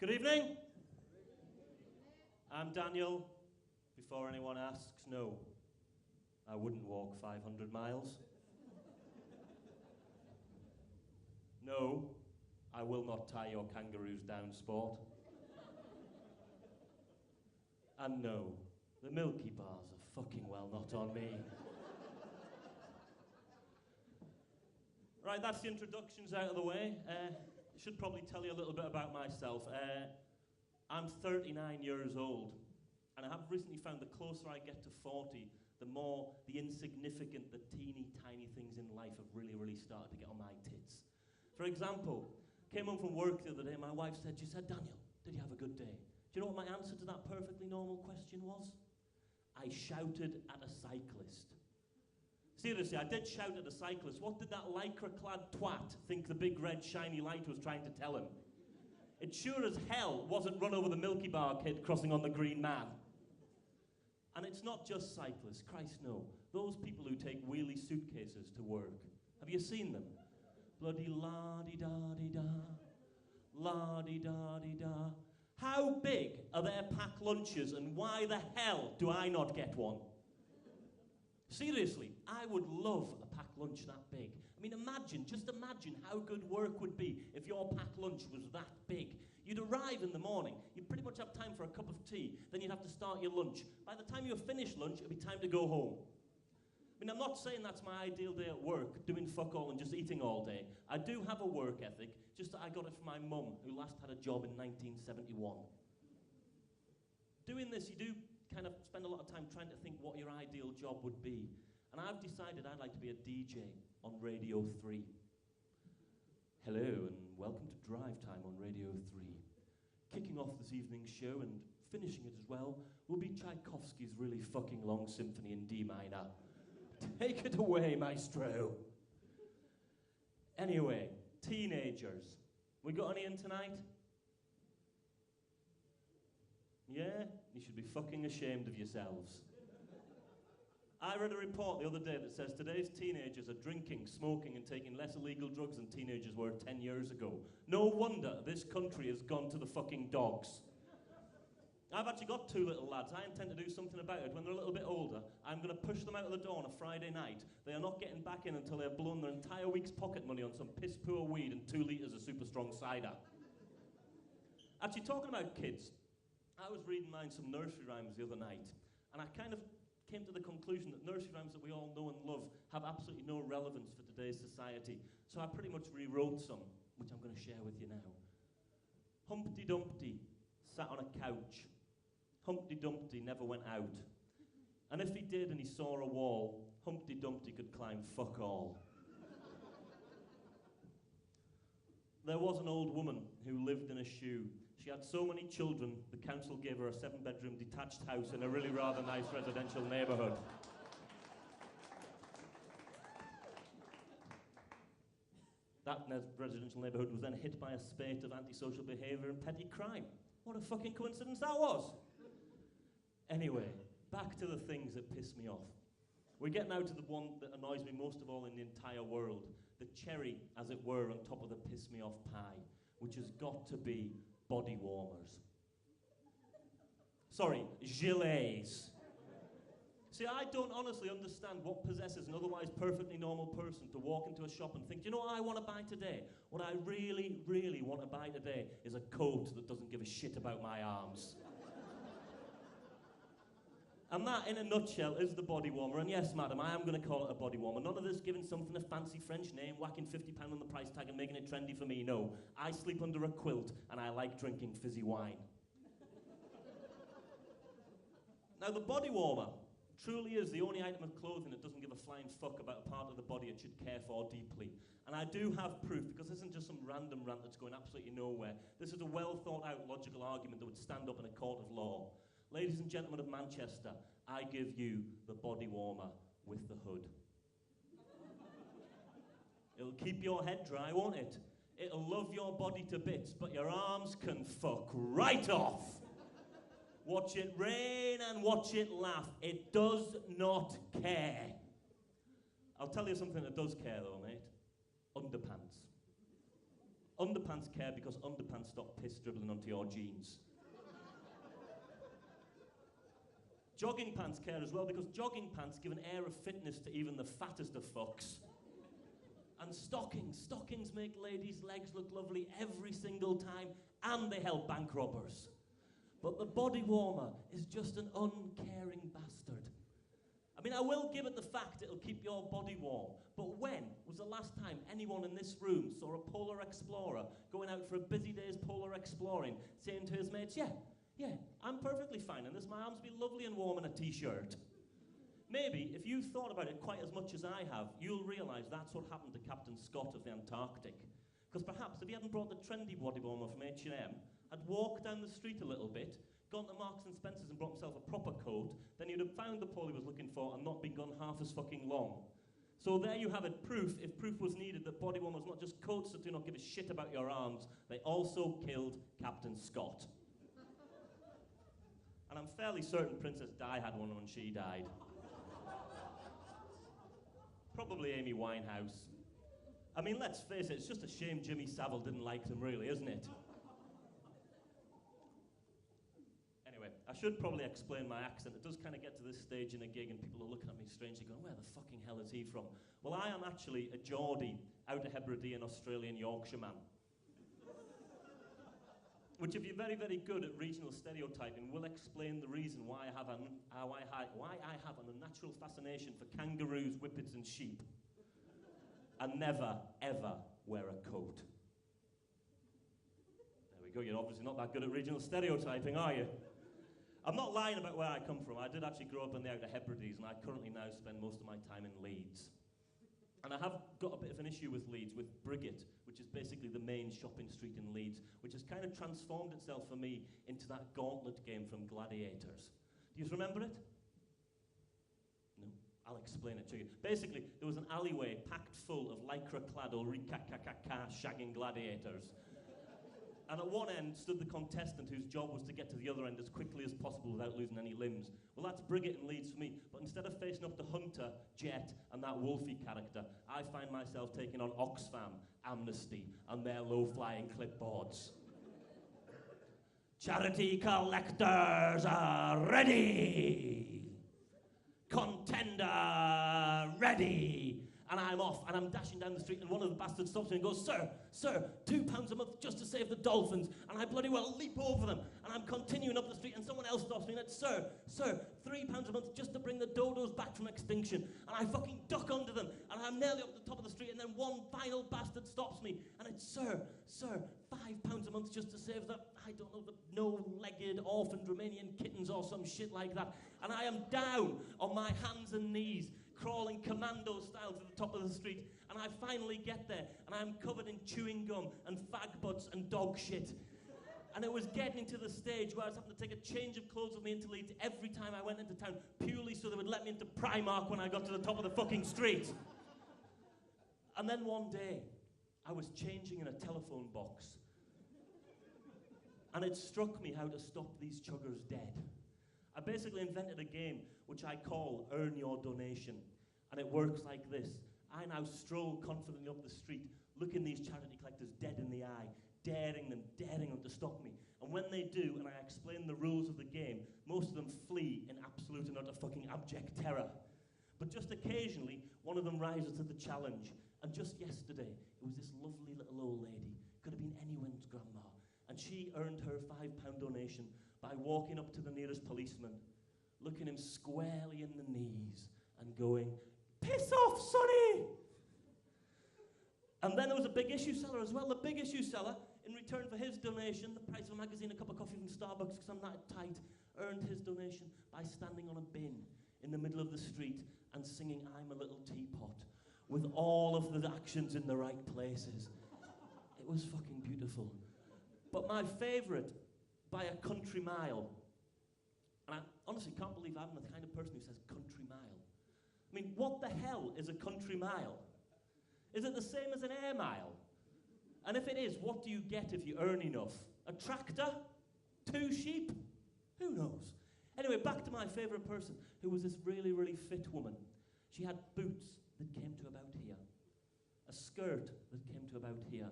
Good evening. I'm Daniel. Before anyone asks, no, I wouldn't walk 500 miles. No, I will not tie your kangaroos down, sport. And no, the Milky Bars are fucking well not on me. Right, that's the introductions out of the way. Should probably tell you a little bit about myself. I'm 39 years old, and I have recently found the closer I get to 40, the more the insignificant, the teeny tiny things in life have really started to get on my tits. For example, came home from work the other day, my wife said, Daniel, did you have a good day? Do you know what my answer to that perfectly normal question was? I shouted at a cyclist. Seriously, I did shout at a cyclist. What did that lycra-clad twat think the big red shiny light was trying to tell him? It sure as hell wasn't run over the Milky Bar kid crossing on the Green Man. And it's not just cyclists, Christ no. Those people who take wheelie suitcases to work. Have you seen them? Bloody la-di-da-di-da, la-di-da-di-da. How big are their packed lunches and why the hell do I not get one? Seriously, I would love a packed lunch that big. I mean, just imagine how good work would be if your packed lunch was that big. You'd arrive in the morning, you'd pretty much have time for a cup of tea, then you'd have to start your lunch. By the time you finish lunch, it'd be time to go home. I mean, I'm not saying that's my ideal day at work, doing fuck all and just eating all day. I do have a work ethic, just that I got it from my mum, who last had a job in 1971. Doing this, you do kind of spend a lot of time trying to think what your ideal job would be. And I've decided I'd like to be a DJ on Radio 3. Hello and welcome to Drive Time on Radio 3. Kicking off this evening's show and finishing it as well will be Tchaikovsky's really fucking long symphony in D minor. Take it away, maestro. Anyway, teenagers. We got any in tonight? Yeah? You should be fucking ashamed of yourselves. I read a report the other day that says today's teenagers are drinking, smoking and taking less illegal drugs than teenagers were 10 years ago. No wonder this country has gone to the fucking dogs. I've actually got two little lads. I intend to do something about it. When they're a little bit older, I'm going to push them out of the door on a Friday night. They are not getting back in until they've blown their entire week's pocket money on some piss-poor weed and 2 litres of super strong cider. Actually, talking about kids, I was reading mine some nursery rhymes the other night, and I kind of came to the conclusion that nursery rhymes that we all know and love have absolutely no relevance for today's society. So I pretty much rewrote some, which I'm going to share with you now. Humpty Dumpty sat on a couch. Humpty Dumpty never went out. And if he did and he saw a wall, Humpty Dumpty could climb fuck all. There was an old woman who lived in a shoe. She had so many children, the council gave her a 7-bedroom detached house in a really rather nice residential neighbourhood. That residential neighbourhood was then hit by a spate of antisocial behaviour and petty crime. What a fucking coincidence that was! Anyway, back to the things that piss me off. We're getting now to the one that annoys me most of all in the entire world. The cherry, as it were, on top of the piss me off pie, which has got to be body warmers. Sorry, gilets. See, I don't honestly understand what possesses an otherwise perfectly normal person to walk into a shop and think, do you know what I want to buy today? What I really want to buy today is a coat that doesn't give a shit about my arms. And that, in a nutshell, is the body warmer. And yes, madam, I am going to call it a body warmer. None of this giving something a fancy French name, whacking £50 on the price tag and making it trendy for me. No, I sleep under a quilt and I like drinking fizzy wine. Now, the body warmer truly is the only item of clothing that doesn't give a flying fuck about a part of the body it should care for deeply. And I do have proof, because this isn't just some random rant that's going absolutely nowhere. This is a well-thought-out logical argument that would stand up in a court of law. Ladies and gentlemen of Manchester, I give you the body warmer with the hood. It'll keep your head dry, won't it? It'll love your body to bits, but your arms can fuck right off. Watch it rain and watch it laugh. It does not care. I'll tell you something that does care though, mate. Underpants. Underpants care because underpants stop piss dribbling onto your jeans. Jogging pants care as well because jogging pants give an air of fitness to even the fattest of fucks. And stockings make ladies' legs look lovely every single time, and they help bank robbers. But the body warmer is just an uncaring bastard. I mean, I will give it the fact it'll keep your body warm, but when was the last time anyone in this room saw a polar explorer going out for a busy day's polar exploring, saying to his mates, yeah, I'm perfectly fine in this, my arms will be lovely and warm in a t-shirt. Maybe, if you thought about it quite as much as I have, you'll realise that's what happened to Captain Scott of the Antarctic. Because perhaps if he hadn't brought the trendy body warmer from H&M, had walked down the street a little bit, gone to Marks and Spencer's and brought himself a proper coat, then he'd have found the pole he was looking for and not been gone half as fucking long. So there you have it, proof, if proof was needed, that body warmers not just coats that do not give a shit about your arms, they also killed Captain Scott. And I'm fairly certain Princess Di had one when she died. Probably Amy Winehouse. I mean, let's face it, it's just a shame Jimmy Savile didn't like them, really, isn't it? Anyway, I should probably explain my accent. It does kind of get to this stage in a gig and people are looking at me strangely going, where the fucking hell is he from? Well, I am actually a Geordie, out of Hebridean, Australian Yorkshire man. Which, if you're very, very good at regional stereotyping, will explain the reason why I have an unnatural fascination for kangaroos, whippets, and sheep, and never, ever wear a coat. There we go. You're obviously not that good at regional stereotyping, are you? I'm not lying about where I come from. I did actually grow up in the Outer Hebrides, and I currently now spend most of my time in Leeds. And I have got a bit of an issue with Leeds, with Briggate, which is basically the main shopping street in Leeds, which has kind of transformed itself for me into that gauntlet game from Gladiators. Do you remember it? No? I'll explain it to you. Basically, there was an alleyway packed full of lycra-clad shagging gladiators. And at one end stood the contestant whose job was to get to the other end as quickly as possible without losing any limbs. Well, that's Briggate and Leeds for me. But instead of facing up to Hunter, Jet, and that Wolfie character, I find myself taking on Oxfam, Amnesty, and their low-flying clipboards. Charity collectors are ready! Contender ready! And I'm off, and I'm dashing down the street, and one of the bastards stops me and goes, Sir, £2 a month just to save the dolphins. And I bloody well leap over them, and I'm continuing up the street, and someone else stops me, and it's, Sir, £3 a month just to bring the dodos back from extinction. And I fucking duck under them, and I'm nearly up the top of the street, and then one final bastard stops me, and it's, Sir, £5 a month just to save the, I don't know, the no-legged orphaned Romanian kittens or some shit like that. And I am down on my hands and knees, crawling commando style to the top of the street, and I finally get there, and I'm covered in chewing gum and fag butts and dog shit. And it was getting to the stage where I was having to take a change of clothes with me into Leeds every time I went into town, purely so they would let me into Primark when I got to the top of the fucking street. And then one day, I was changing in a telephone box, and it struck me how to stop these chuggers dead. I basically invented a game which I call Earn Your Donation. And it works like this. I now stroll confidently up the street, looking these charity collectors dead in the eye, daring them to stop me. And when they do, and I explain the rules of the game, most of them flee in absolute and utter fucking abject terror. But just occasionally, one of them rises to the challenge. And just yesterday, it was this lovely little old lady. Could have been anyone's grandma. And she earned her £5 donation by walking up to the nearest policeman, looking him squarely in the knees and going, "Piss off, sonny!" And then there was a big issue seller as well. The big issue seller, in return for his donation, the price of a magazine, a cup of coffee from Starbucks, because I'm that tight, earned his donation by standing on a bin in the middle of the street and singing "I'm a Little Teapot" with all of the actions in the right places. It was fucking beautiful. But my favourite, by a country mile, and I honestly can't believe I'm the kind of person who says country mile. I mean, what the hell is a country mile? Is it the same as an air mile? And if it is, what do you get if you earn enough? A tractor? 2 sheep? Who knows? Anyway, back to my favourite person, who was this really, really fit woman. She had boots that came to about here, a skirt that came to about here,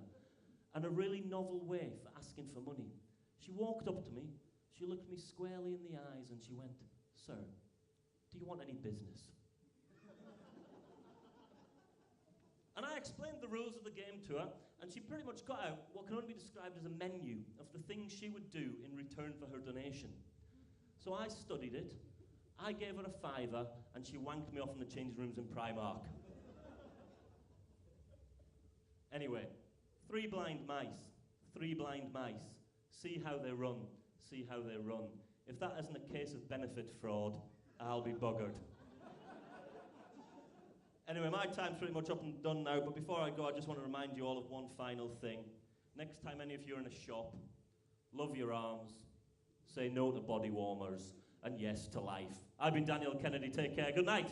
and a really novel way for asking for money. She walked up to me, she looked me squarely in the eyes, and she went, "Sir, do you want any business?" And I explained the rules of the game to her, and she pretty much got out what can only be described as a menu of the things she would do in return for her donation. So I studied it, I gave her a £5, and she wanked me off in the changing rooms in Primark. Anyway, 3 blind mice, 3 blind mice. See how they run, see how they run. If that isn't a case of benefit fraud, I'll be buggered. Anyway, my time's pretty much up and done now, but before I go, I just want to remind you all of one final thing. Next time any of you are in a shop, love your arms, say no to body warmers, and yes to life. I've been Daniel Kennedy. Take care. Good night.